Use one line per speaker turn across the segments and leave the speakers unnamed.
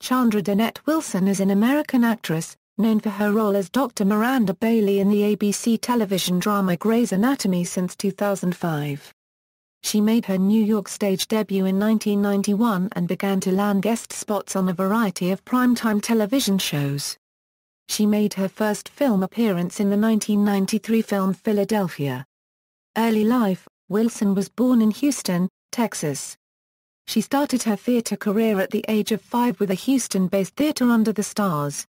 Chandra Danette Wilson is an American actress, known for her role as Dr. Miranda Bailey in the ABC television drama Grey's Anatomy since 2005. She made her New York stage debut in 1991 and began to land guest spots on a variety of primetime television shows. She made her first film appearance in the 1993 film Philadelphia. Early life: Wilson was born in Houston, Texas. She started her theater career at the age of 5 with a Houston-based Theater Under the Stars.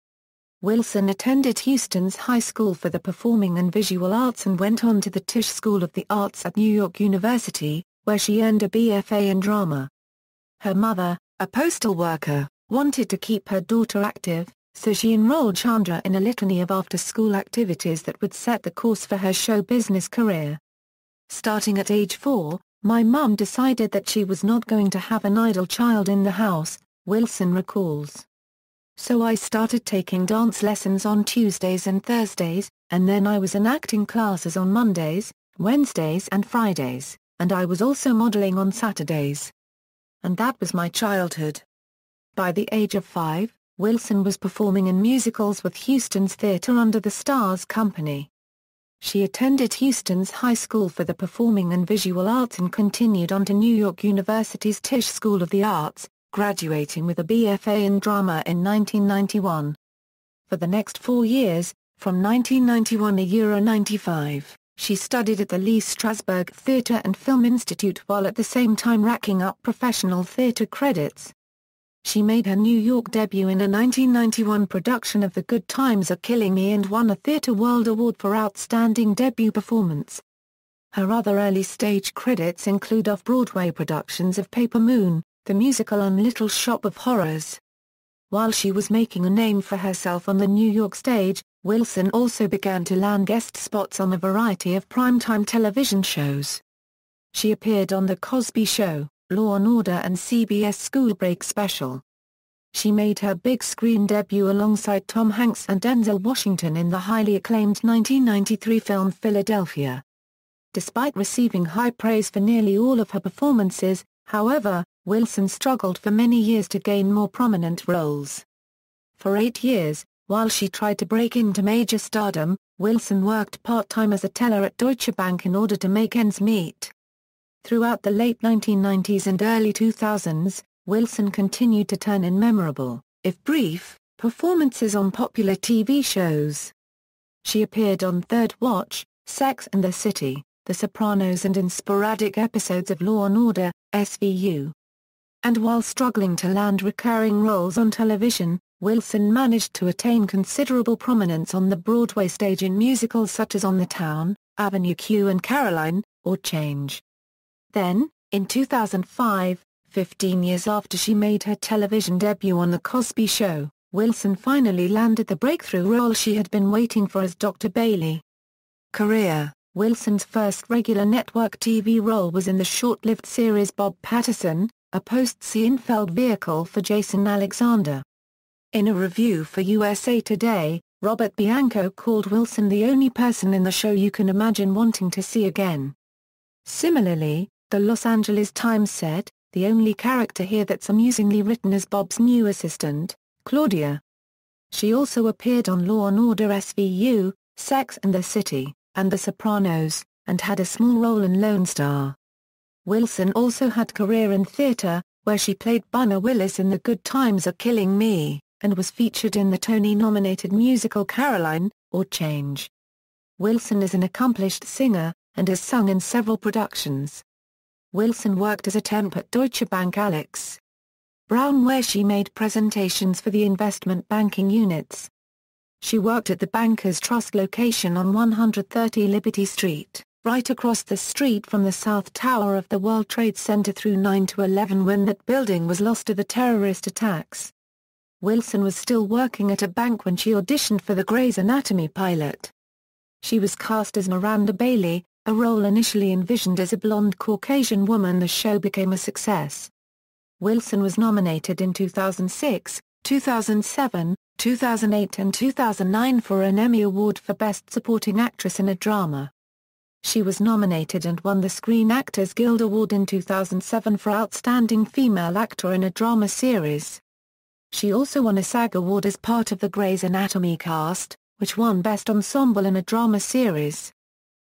Wilson attended Houston's High School for the Performing and Visual Arts and went on to the Tisch School of the Arts at New York University, where she earned a BFA in drama. Her mother, a postal worker, wanted to keep her daughter active, so she enrolled Chandra in a litany of after-school activities that would set the course for her show business career. Starting at age 4, my mum decided that she was not going to have an idle child in the house, Wilson recalls. So I started taking dance lessons on Tuesdays and Thursdays, and then I was in acting classes on Mondays, Wednesdays and Fridays, and I was also modeling on Saturdays. And that was my childhood. By the age of 5, Wilson was performing in musicals with Houston's Theater Under the Stars company. She attended Houston's High School for the Performing and Visual Arts and continued on to New York University's Tisch School of the Arts, graduating with a BFA in drama in 1991. For the next 4 years, from 1991 to 95, she studied at the Lee Strasberg Theatre and Film Institute while at the same time racking up professional theatre credits. She made her New York debut in a 1991 production of The Good Times Are Killing Me and won a Theatre World Award for Outstanding Debut Performance. Her other early stage credits include off-Broadway productions of Paper Moon, the musical and Little Shop of Horrors. While she was making a name for herself on the New York stage, Wilson also began to land guest spots on a variety of primetime television shows. She appeared on The Cosby Show, Law and Order and CBS School Break Special. She made her big screen debut alongside Tom Hanks and Denzel Washington in the highly acclaimed 1993 film Philadelphia. Despite receiving high praise for nearly all of her performances, however, Wilson struggled for many years to gain more prominent roles. For 8 years, while she tried to break into major stardom, Wilson worked part-time as a teller at Deutsche Bank in order to make ends meet. Throughout the late 1990s and early 2000s, Wilson continued to turn in memorable, if brief, performances on popular TV shows. She appeared on Third Watch, Sex and the City, The Sopranos and in sporadic episodes of Law and Order, SVU. And while struggling to land recurring roles on television, Wilson managed to attain considerable prominence on the Broadway stage in musicals such as On the Town, Avenue Q and Caroline, or Change. Then, in 2005, 15 years after she made her television debut on The Cosby Show, Wilson finally landed the breakthrough role she had been waiting for as Dr. Bailey. Career: Wilson's first regular network TV role was in the short-lived series Bob Patterson, a post-Seinfeld vehicle for Jason Alexander. In a review for USA Today, Robert Bianco called Wilson the only person in the show you can imagine wanting to see again. Similarly, the Los Angeles Times said, the only character here that's amusingly written is Bob's new assistant, Claudia. She also appeared on Law and Order SVU, Sex and the City, and The Sopranos, and had a small role in Lone Star. Wilson also had career in theater, where she played Bunna Willis in The Good Times Are Killing Me, and was featured in the Tony-nominated musical Caroline, or Change. Wilson is an accomplished singer, and has sung in several productions. Wilson worked as a temp at Deutsche Bank Alex. Brown where she made presentations for the investment banking units. She worked at the Bankers Trust location on 130 Liberty Street, right across the street from the South Tower of the World Trade Center through 9/11 when that building was lost to the terrorist attacks. Wilson was still working at a bank when she auditioned for the Grey's Anatomy pilot. She was cast as Miranda Bailey, a role initially envisioned as a blonde Caucasian woman. The show became a success. Wilson was nominated in 2006, 2007, 2008 and 2009 for an Emmy Award for Best Supporting Actress in a Drama. She was nominated and won the Screen Actors Guild Award in 2007 for Outstanding Female Actor in a Drama Series. She also won a SAG Award as part of the Grey's Anatomy cast, which won Best Ensemble in a Drama Series.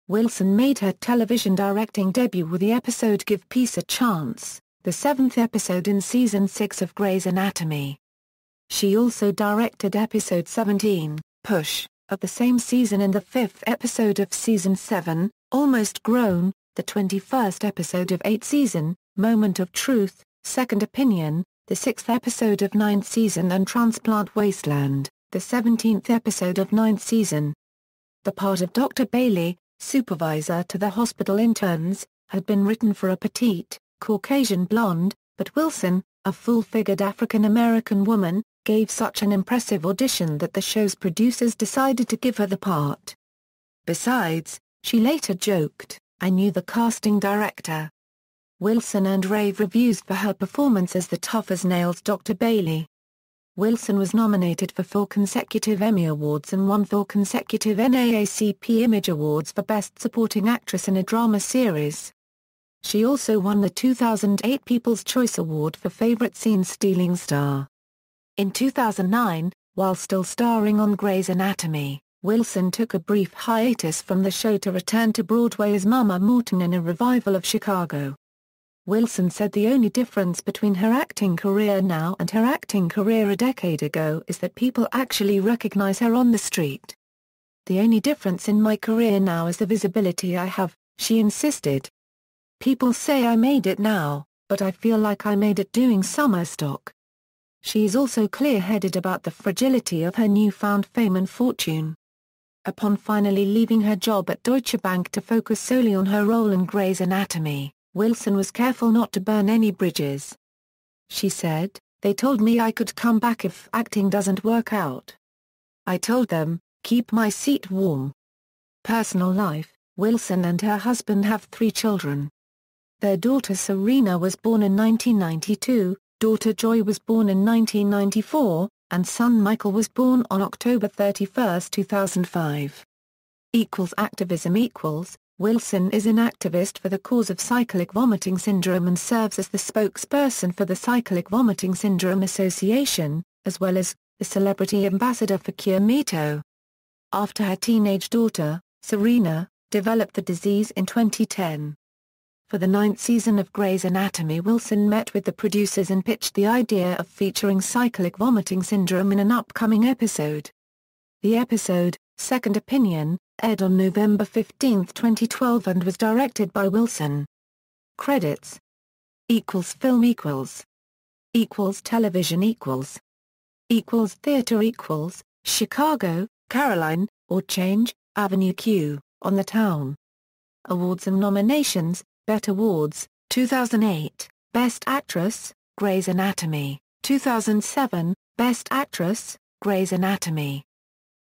Wilson made her television directing debut with the episode Give Peace a Chance, the 7th episode in Season 6 of Grey's Anatomy. She also directed episode 17, Push, of the same season and the 5th episode of Season 7, Almost Grown, the 21st episode of 8th season, Moment of Truth, Second Opinion, the 6th episode of 9th season and Transplant Wasteland, the 17th episode of 9th season. The part of Dr. Bailey, supervisor to the hospital interns, had been written for a petite, Caucasian blonde, but Wilson, a full-figured African-American woman, gave such an impressive audition that the show's producers decided to give her the part. Besides, she later joked, "I knew the casting director." Wilson earned rave reviews for her performance as the tough-as-nails Dr. Bailey. Wilson was nominated for 4 consecutive Emmy Awards and won 4 consecutive NAACP Image Awards for Best Supporting Actress in a Drama Series. She also won the 2008 People's Choice Award for Favorite Scene-Stealing Star. In 2009, while still starring on Grey's Anatomy, Wilson took a brief hiatus from the show to return to Broadway as Mama Morton in a revival of Chicago. Wilson said the only difference between her acting career now and her acting career a decade ago is that people actually recognize her on the street. "The only difference in my career now is the visibility I have," she insisted. "People say I made it now, but I feel like I made it doing summer stock." She is also clear-headed about the fragility of her newfound fame and fortune. Upon finally leaving her job at Deutsche Bank to focus solely on her role in Grey's Anatomy, Wilson was careful not to burn any bridges. She said, "They told me I could come back if acting doesn't work out. I told them, keep my seat warm." Personal life: Wilson and her husband have 3 children. Their daughter Serena was born in 1992, daughter Joy was born in 1994, and son Michael was born on October 31, 2005. Activism equals Wilson is an activist for the cause of cyclic vomiting syndrome and serves as the spokesperson for the Cyclic Vomiting Syndrome Association, as well as the celebrity ambassador for Cure Mito. After her teenage daughter, Serena, developed the disease in 2010. For the 9th season of Grey's Anatomy, Wilson met with the producers and pitched the idea of featuring cyclic vomiting syndrome in an upcoming episode. The episode, Second Opinion, aired on November 15, 2012 and was directed by Wilson. Credits: Film Television Theater Chicago, Caroline, or Change, Avenue Q, on the Town. Awards and nominations: BET Awards, 2008, Best Actress, Grey's Anatomy, 2007, Best Actress, Grey's Anatomy.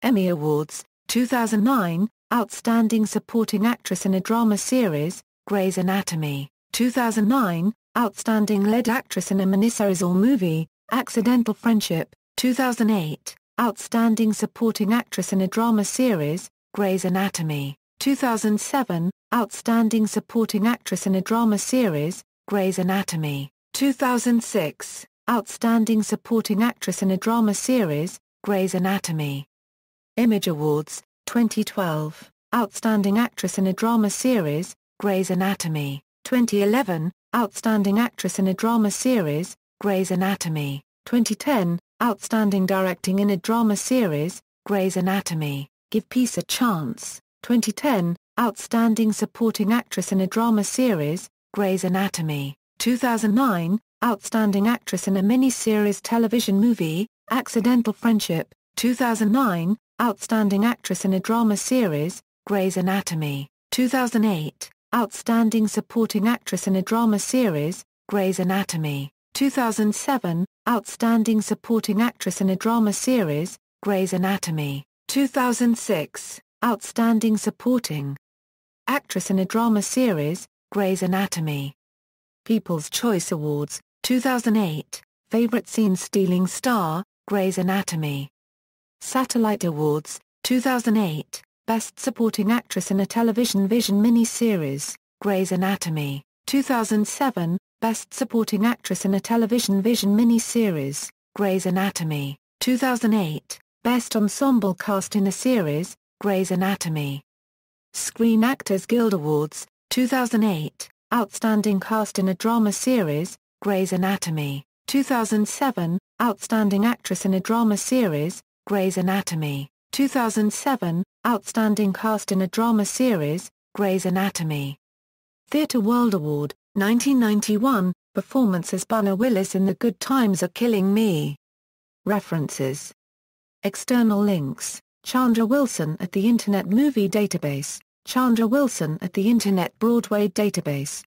Emmy Awards, 2009, Outstanding Supporting Actress in a Drama Series, Grey's Anatomy, 2009, Outstanding Lead Actress in a Miniseries or Movie, Accidental Friendship, 2008, Outstanding Supporting Actress in a Drama Series, Grey's Anatomy, 2007, Outstanding Supporting Actress in a Drama Series, Grey's Anatomy, 2006, Outstanding Supporting Actress in a Drama Series, Grey's Anatomy. Image Awards, 2012, Outstanding Actress in a Drama Series, Grey's Anatomy, 2011, Outstanding Actress in a Drama Series, Grey's Anatomy, 2010, Outstanding Directing in a Drama Series, Grey's Anatomy, Give Peace a Chance, 2010, Outstanding Supporting Actress in a Drama Series, Grey's Anatomy, 2009, Outstanding Actress in a Miniseries Television Movie, Accidental Friendship, 2009, Outstanding Actress in a Drama Series, Grey's Anatomy, 2008, Outstanding Supporting Actress in a Drama Series, Grey's Anatomy, 2007, Outstanding Supporting Actress in a Drama Series, Grey's Anatomy, 2006, Outstanding Supporting Actress in a Drama Series, Grey's Anatomy. People's Choice Awards, 2008, Favorite Scene-Stealing Star, Grey's Anatomy. Satellite Awards, 2008, Best Supporting Actress in a Television Vision Miniseries, Grey's Anatomy, 2007, Best Supporting Actress in a Television Vision Miniseries, Grey's Anatomy, 2008, Best Ensemble Cast in a Series, Grey's Anatomy. Screen Actors Guild Awards, 2008, Outstanding Cast in a Drama Series, Grey's Anatomy, 2007, Outstanding Actress in a Drama Series, Grey's Anatomy, 2007, Outstanding Cast in a Drama Series, Grey's Anatomy. Theatre World Award, 1991, Performance as Bunner Willis in The Good Times Are Killing Me. References. External links, Chandra Wilson at the Internet Movie Database, Chandra Wilson at the Internet Broadway Database.